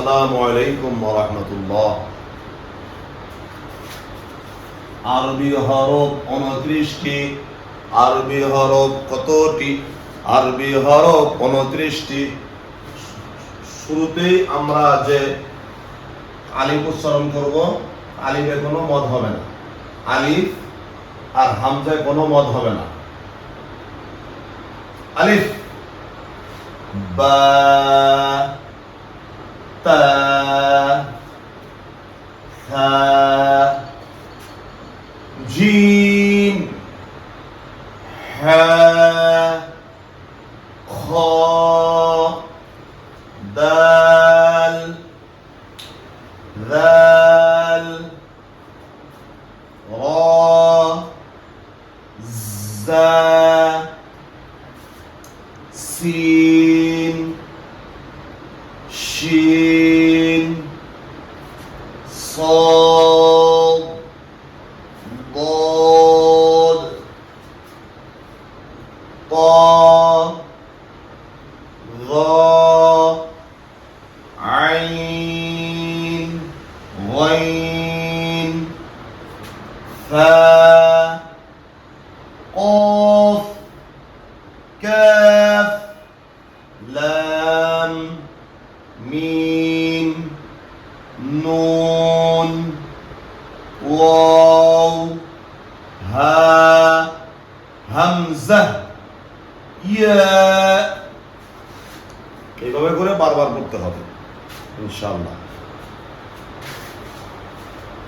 আসসালামু আলাইকুম ওয়া রাহমাতুল্লাহ। আরবি হরফ 29টি। আরবি হরফ কতটি? আরবি হরফ 29টি। শুরুতেই আমরা যে আলিফ উচ্চারণ করব, আলিফে কোনো মদ হবে না। আলিফ আর হামজায় কোনো মদ হবে না। আলিফ, বা, তা, থা, জিম, হা, খ, দাল, যাল, রা, জা, সিন, শিন, صاد ضاد طاء ظاء عين غين فاء قاف كاف لام ميم নুন ওয়াও হা হামজা ইয়া। এইভাবে করে বারবার পড়তে হবে ইনশাআল্লাহ।